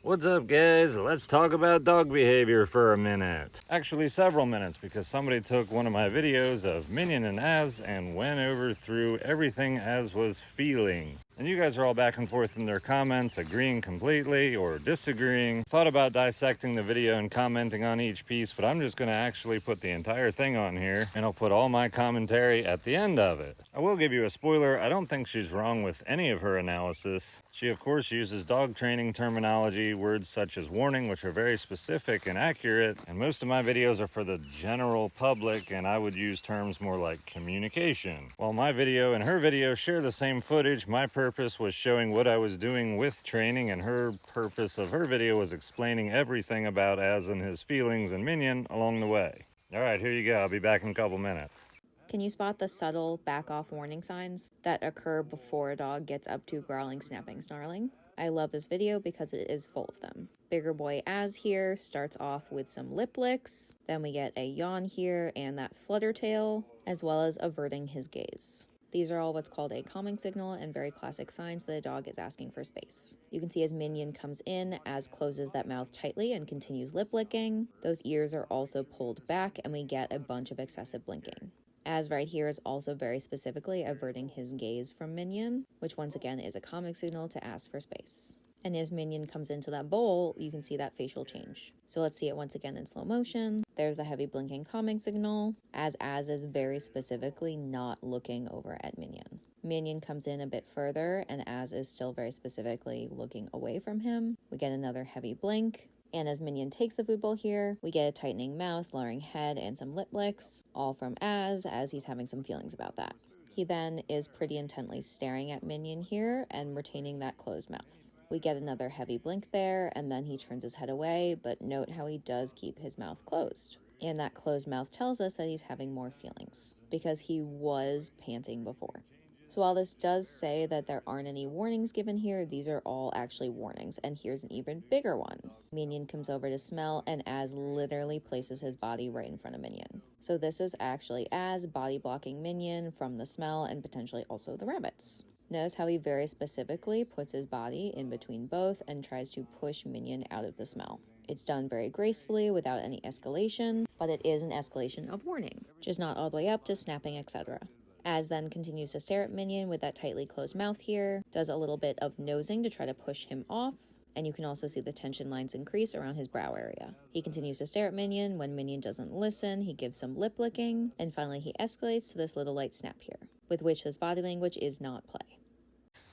What's up, guys? Let's talk about dog behavior for a minute. Actually, several minutes, because somebody took one of my videos of Minion and Az and went over through everything Az was feeling. And you guys are all back and forth in their comments, agreeing completely or disagreeing. Thought about dissecting the video and commenting on each piece, but I'm just going to actually put the entire thing on here, and I'll put all my commentary at the end of it. I will give you a spoiler. I don't think she's wrong with any of her analysis. She, of course, uses dog training terminology, words such as warning, which are very specific and accurate. And most of my videos are for the general public, and I would use terms more like communication. While my video and her video share the same footage, my purpose was showing what I was doing with training, and her purpose of her video was explaining everything about Az and his feelings and Minion along the way. All right, here you go. I'll be back in a couple minutes. Can you spot the subtle back-off warning signs that occur before a dog gets up to growling, snapping, snarling? I love this video because it is full of them. Bigger boy Az here starts off with some lip licks, then we get a yawn here and that flutter tail, as well as averting his gaze. These are all what's called a calming signal and very classic signs that a dog is asking for space. You can see as Minion comes in, Az closes that mouth tightly and continues lip licking. Those ears are also pulled back and we get a bunch of excessive blinking. Az right here is also very specifically averting his gaze from Minion, which once again is a calming signal to ask for space. And as Minion comes into that bowl, you can see that facial change. So let's see it once again in slow motion. There's the heavy blinking calming signal, as Az is very specifically not looking over at Minion. Minion comes in a bit further, and Az is still very specifically looking away from him. We get another heavy blink. And as Minion takes the food bowl here, we get a tightening mouth, lowering head, and some lip licks, all from Az, as he's having some feelings about that. He then is pretty intently staring at Minion here and retaining that closed mouth. We get another heavy blink there, and then he turns his head away, but note how he does keep his mouth closed. And that closed mouth tells us that he's having more feelings, because he was panting before. So while this does say that there aren't any warnings given here, these are all actually warnings, and here's an even bigger one. Minion comes over to smell, and Az literally places his body right in front of Minion. So this is actually Az body blocking Minion from the smell and potentially also the rabbits. Notice how he very specifically puts his body in between both and tries to push Minion out of the smell. It's done very gracefully without any escalation, but it is an escalation of warning, just not all the way up to snapping, etc. Az then continues to stare at Minion with that tightly closed mouth here, does a little bit of nosing to try to push him off, and you can also see the tension lines increase around his brow area. He continues to stare at Minion. When Minion doesn't listen, he gives some lip licking, and finally he escalates to this little light snap here, with which this body language is not play.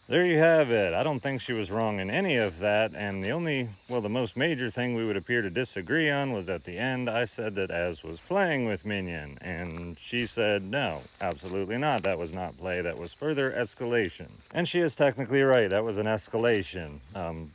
There you have it. I don't think she was wrong in any of that, and the most major thing we would appear to disagree on was at the end. I said that Az was playing with Minion, and she said no, absolutely not. That was not play, that was further escalation. And she is technically right, that was an escalation.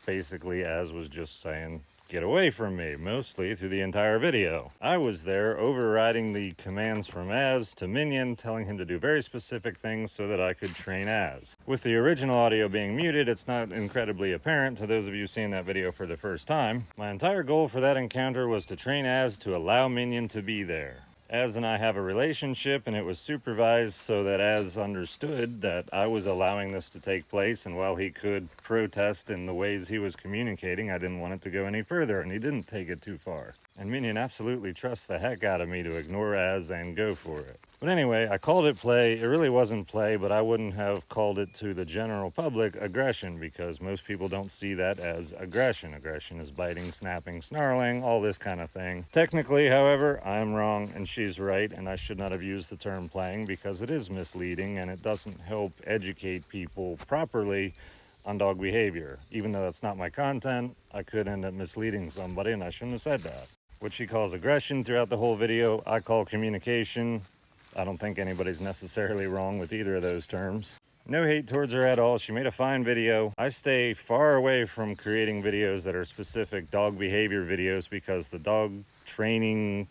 Basically, Az was just saying, get away from me, mostly through the entire video. I was there overriding the commands from Az to Minion, telling him to do very specific things so that I could train Az. With the original audio being muted, it's not incredibly apparent to those of you seeing that video for the first time. My entire goal for that encounter was to train Az to allow Minion to be there. Az and I have a relationship, and it was supervised so that Az understood that I was allowing this to take place, and while he could protest in the ways he was communicating, I didn't want it to go any further, and he didn't take it too far. And Minion absolutely trusts the heck out of me to ignore Az and go for it. But anyway, I called it play. It really wasn't play, but I wouldn't have called it to the general public aggression, because most people don't see that as aggression. Aggression is biting, snapping, snarling, all this kind of thing. Technically, however, I'm wrong and she's right, and I should not have used the term playing because it is misleading and it doesn't help educate people properly on dog behavior. Even though that's not my content, I could end up misleading somebody, and I shouldn't have said that. What she calls aggression throughout the whole video, I call communication. I don't think anybody's necessarily wrong with either of those terms. No hate towards her at all. She made a fine video. I stay far away from creating videos that are specific dog behavior videos because the dog training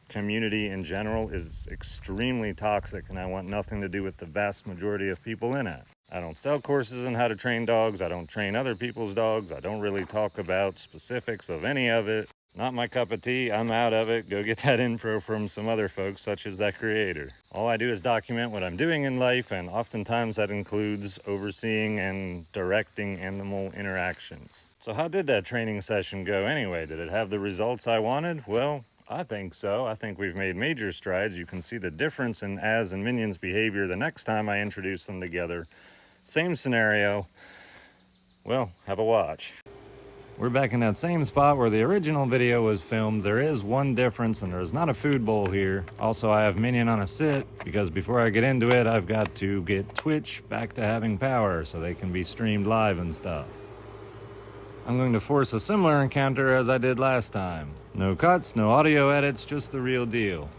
community in general is extremely toxic, and I want nothing to do with the vast majority of people in it. I don't sell courses on how to train dogs. I don't train other people's dogs. I don't really talk about specifics of any of it. Not my cup of tea. I'm out of it. Go get that info from some other folks, such as that creator. All I do is document what I'm doing in life, and oftentimes that includes overseeing and directing animal interactions. So how did that training session go anyway? Did it have the results I wanted? Well, I think so. I think we've made major strides. You can see the difference in Az and Minion's behavior the next time I introduce them together. Same scenario. Well, have a watch. We're back in that same spot where the original video was filmed. There is one difference, and there's not a food bowl here. Also, I have Minion on a sit, because before I get into it, I've got to get Twitch back to having power so they can be streamed live and stuff. I'm going to force a similar encounter as I did last time. No cuts, no audio edits, just the real deal.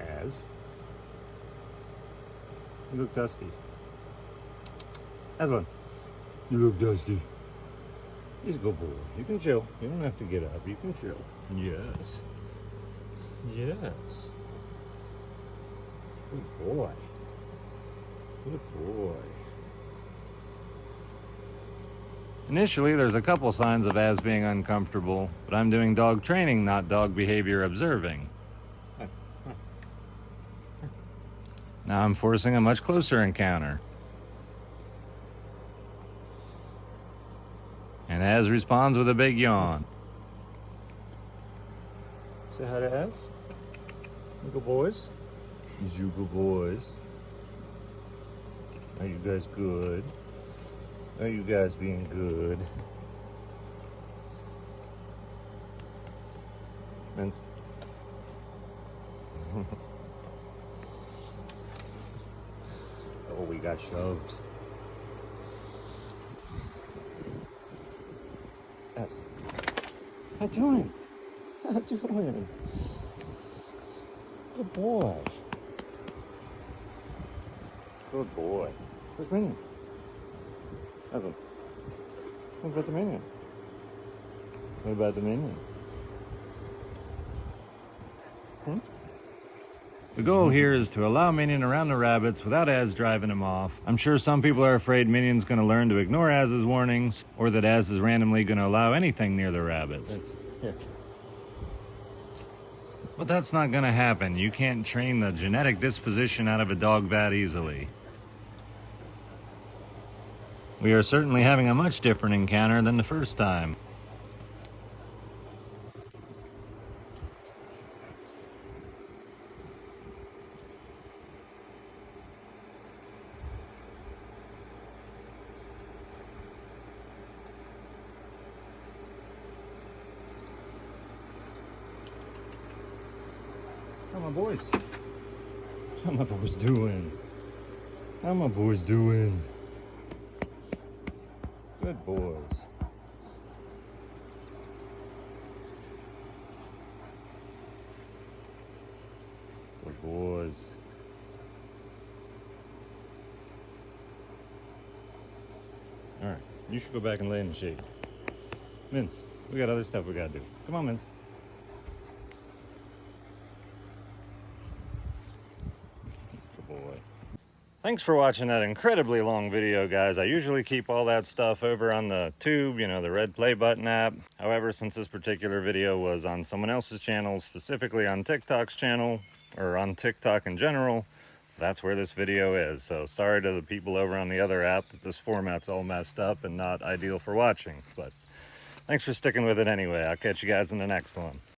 Az. You look dusty. Aslan. You look dusty. He's a good boy. You can chill. You don't have to get up. You can chill. Yes. Yes. Good boy. Good boy. Initially, there's a couple signs of Az being uncomfortable, but I'm doing dog training, not dog behavior observing. Now I'm forcing a much closer encounter. And Az responds with a big yawn. Say hi to Az. You good boys? You good boys. Are you guys good? Are you guys being good? Vince. Oh, we got shoved. Yes. How you doing? How you doing? Good boy. Good boy. Where's Minion? Listen. What about the Minion? What about the Minion? The goal here is to allow Minion around the rabbits without Az driving him off. I'm sure some people are afraid Minion's going to learn to ignore Az's warnings, or that Az is randomly going to allow anything near the rabbits. Here. But that's not going to happen. You can't train the genetic disposition out of a dog that easily. We are certainly having a much different encounter than the first time. How my boys? How my boys doing? How my boys doing? Good boys. Good boys. All right, you should go back and lay in the shade. Mince, we got other stuff we gotta do. Come on, Mince. Boy. Thanks for watching that incredibly long video, guys. I usually keep all that stuff over on the tube, you know, the red play button app. However, since this particular video was on someone else's channel, specifically on TikTok's channel, or on TikTok in general, that's where this video is. So sorry to the people over on the other app that this format's all messed up and not ideal for watching. But thanks for sticking with it anyway. I'll catch you guys in the next one.